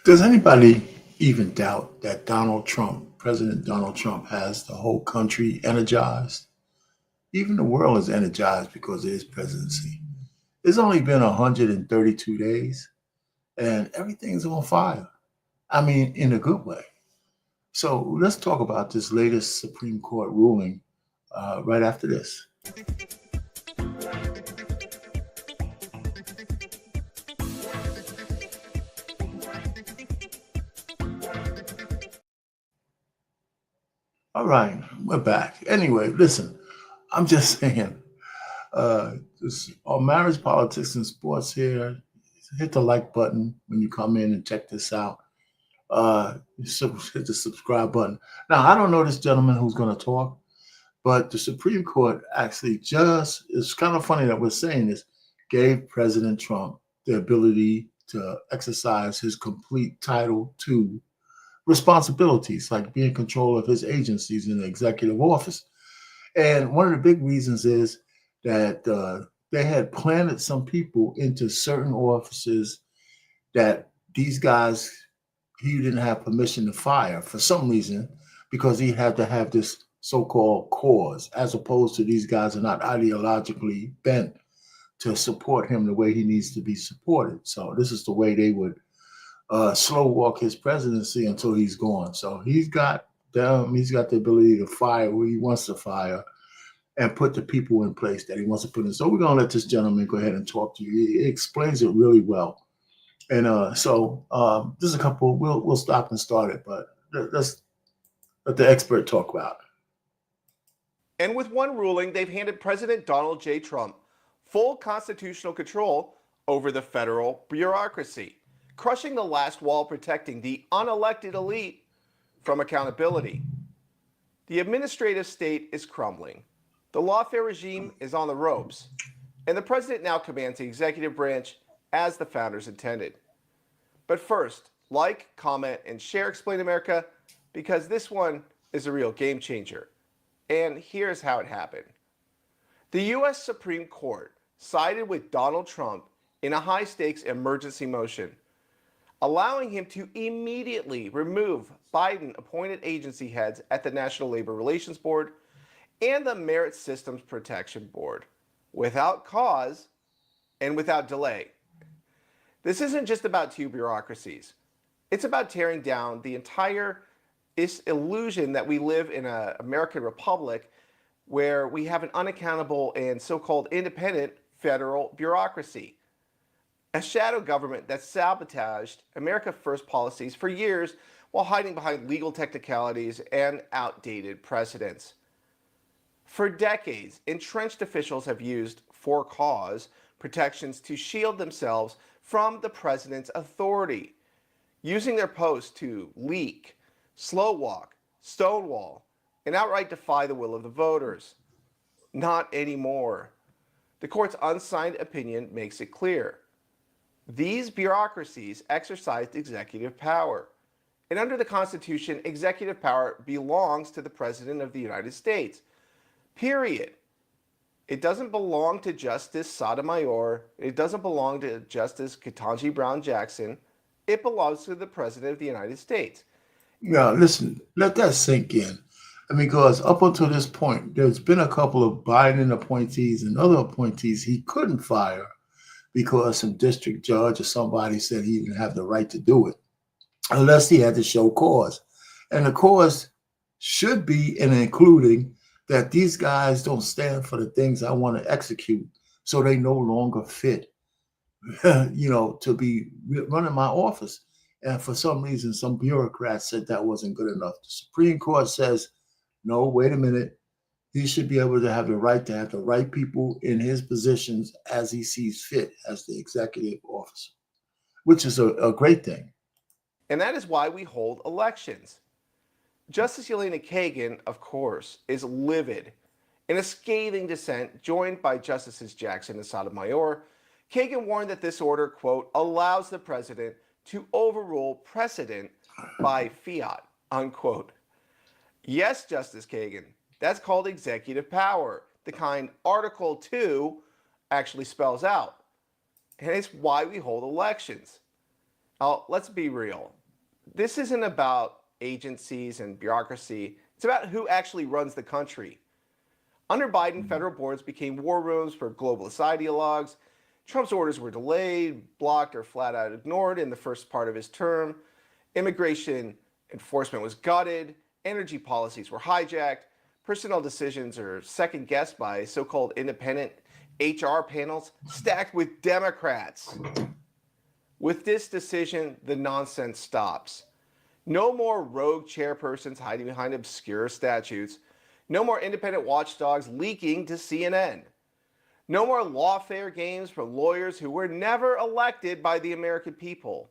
Does anybody even doubt that President Donald Trump, has the whole country energized? Even the world is energized because of his presidency. It's only been 132 days and everything's on fire. I mean, in a good way. So let's talk about this latest Supreme Court ruling right after this. All right, we're back. Anyway, listen, I'm just saying, on marriage, politics, and sports here, hit the like button when you come in and check this out. Hit the subscribe button. Now, I don't know this gentleman who's going to talk, but the Supreme Court actually just, it's kind of funny that we're saying this, gave President Trump the ability to exercise his complete Title II responsibilities, like being in control of his agencies in the executive office. And one of the big reasons is that they had planted some people into certain offices that these guys, he didn't have permission to fire for some reason, because he had to have this so-called cause, as opposed to these guys are not ideologically bent to support him the way he needs to be supported. So this is the way they would slow walk his presidency until he's gone. So he's got the ability to fire who he wants to fire and put the people in place that he wants to put in. So we're gonna let this gentleman go ahead and talk to you. He explains it really well. And there's a couple. We'll stop and start it, but let's let the expert talk about it. And with one ruling, they've handed President Donald J. Trump full constitutional control over the federal bureaucracy, crushing the last wall protecting the unelected elite from accountability. The administrative state is crumbling. The lawfare regime is on the ropes, and the president now commands the executive branch as the founders intended. But first, like, comment, and share Explain America, because this one is a real game changer. And here's how it happened. The U.S. Supreme Court sided with Donald Trump in a high-stakes emergency motion, allowing him to immediately remove Biden-appointed agency heads at the National Labor Relations Board and the Merit Systems Protection Board, without cause and without delay. This isn't just about two bureaucracies. It's about tearing down the entire illusion that we live in an American republic where we have an unaccountable and so-called independent federal bureaucracy. A shadow government that sabotaged America First policies for years while hiding behind legal technicalities and outdated precedents. For decades, entrenched officials have used for cause protections to shield themselves from the president's authority, using their posts to leak, slow walk, stonewall, and outright defy the will of the voters. Not anymore. The court's unsigned opinion makes it clear. These bureaucracies exercised executive power. And under the Constitution, executive power belongs to the President of the United States. Period. It doesn't belong to Justice Sotomayor. It doesn't belong to Justice Ketanji Brown Jackson. It belongs to the President of the United States. Now, listen, let that sink in. I mean, because up until this point, there's been a couple of Biden appointees and other appointees he couldn't fire because some district judge or somebody said he didn't have the right to do it unless he had to show cause. And the cause should be in including that these guys don't stand for the things I want to execute, so they no longer fit, to be running my office. And for some reason, some bureaucrats said that wasn't good enough. The Supreme Court says, no, wait a minute. He should be able to have the right to have the right people in his positions as he sees fit as the executive officer, which is a great thing. And that is why we hold elections. Justice Elena Kagan, of course, is livid. In a scathing dissent joined by Justices Jackson and Sotomayor, Kagan warned that this order, quote, allows the president to overrule precedent by fiat, unquote. Yes, Justice Kagan, that's called executive power, the kind Article 2 actually spells out. And it's why we hold elections. Let's be real. This isn't about agencies and bureaucracy. It's about who actually runs the country. Under Biden, federal boards became war rooms for globalist ideologues. Trump's orders were delayed, blocked, or flat out ignored in the first part of his term. Immigration enforcement was gutted. Energy policies were hijacked. Personnel decisions are second guessed by so called independent HR panels stacked with Democrats. With this decision, the nonsense stops. No more rogue chairpersons hiding behind obscure statutes. No more independent watchdogs leaking to CNN. No more lawfare games from lawyers who were never elected by the American people.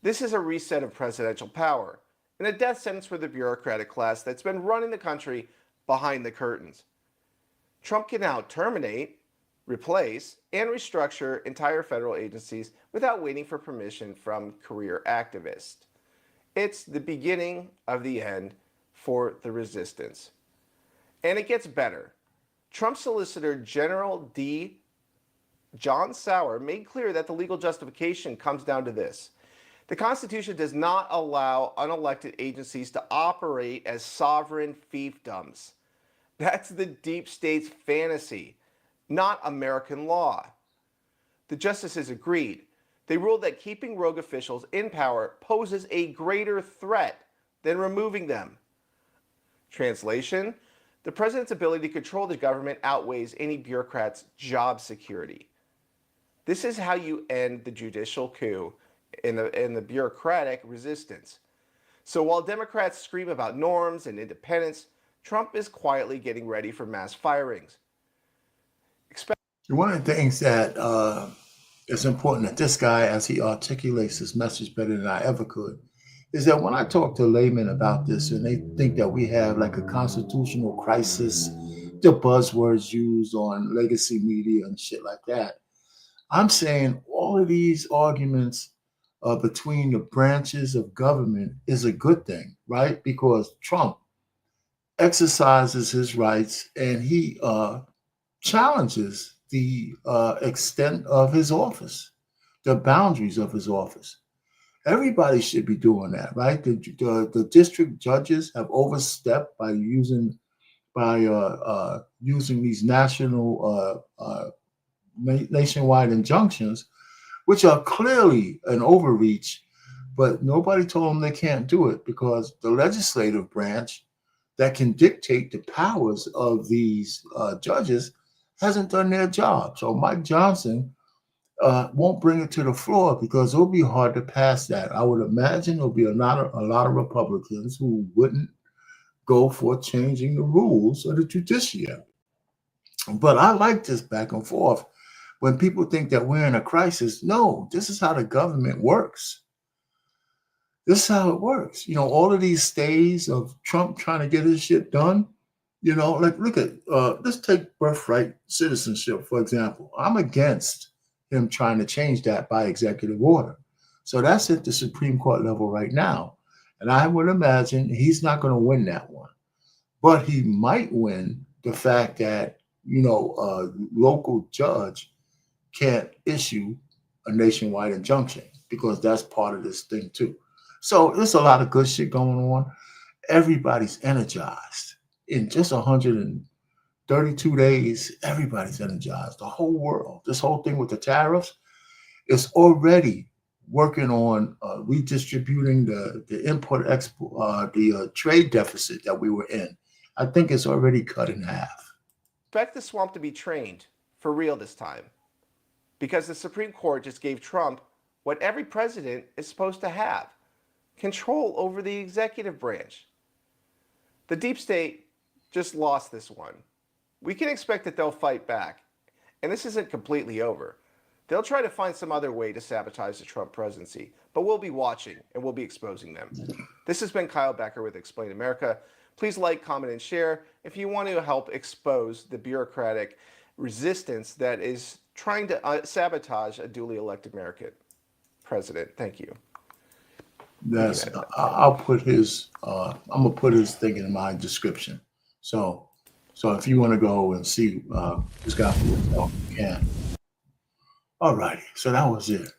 This is a reset of presidential power and a death sentence for the bureaucratic class that's been running the country behind the curtains. Trump can now terminate, replace, and restructure entire federal agencies without waiting for permission from career activists. It's the beginning of the end for the resistance. And it gets better. Trump's Solicitor General John Sauer made clear that the legal justification comes down to this. The Constitution does not allow unelected agencies to operate as sovereign fiefdoms. That's the deep state's fantasy, not American law. The justices agreed. They ruled that keeping rogue officials in power poses a greater threat than removing them. Translation: the president's ability to control the government outweighs any bureaucrat's job security. This is how you end the judicial coup in the bureaucratic resistance. So while Democrats scream about norms and independence, Trump is quietly getting ready for mass firings. One of the things that is important that this guy, as he articulates his message better than I ever could, is that when I talk to laymen about this and they think that we have like a constitutional crisis, the buzzwords used on legacy media and shit like that, I'm saying all of these arguments between the branches of government is a good thing, right? Because Trump exercises his rights and he challenges the extent of his office, the boundaries of his office. Everybody should be doing that, right? The district judges have overstepped by using these nationwide injunctions, which are clearly an overreach, but nobody told them they can't do it because the legislative branch that can dictate the powers of these judges hasn't done their job. So Mike Johnson won't bring it to the floor because it'll be hard to pass that. I would imagine there'll be a lot of Republicans who wouldn't go for changing the rules of the judiciary. But I like this back and forth. When people think that we're in a crisis, no, this is how the government works. This is how it works. You know, all of these stays of Trump trying to get his shit done, you know, like look at, let's take birthright citizenship, for example. I'm against him trying to change that by executive order. So that's at the Supreme Court level right now. And I would imagine he's not going to win that one. But he might win the fact that, you know, a local judge can't issue a nationwide injunction because that's part of this thing too. So there's a lot of good shit going on. Everybody's energized. In just 132 days, everybody's energized. The whole world. This whole thing with the tariffs is already working on redistributing the import-export, the trade deficit that we were in. I think it's already cut in half. Expect the swamp to be trained for real this time, because the Supreme Court just gave Trump what every president is supposed to have: control over the executive branch. The deep state just lost this one. We can expect that they'll fight back, and this isn't completely over. They'll try to find some other way to sabotage the Trump presidency, but we'll be watching and we'll be exposing them. This has been Kyle Becker with Explain America. Please like, comment, and share if you want to help expose the bureaucratic resistance that is trying to sabotage a duly elected American president. Thank you. That's I'll put his I'm gonna put his thing in my description. So if you want to go and see this guy for yourself, you can. All righty. So that was it.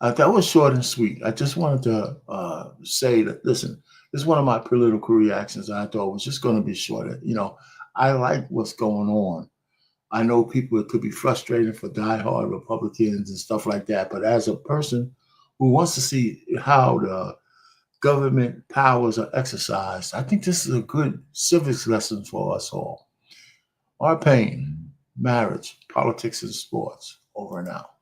That was short and sweet. I just wanted to say that, listen, this is one of my political reactions. I thought was just going to be short. I like what's going on. I know people, it could be frustrating for diehard Republicans and stuff like that. But as a person who wants to see how the government powers are exercised, I think this is a good civics lesson for us all. Our pain, marriage, politics, and sports. Over and out.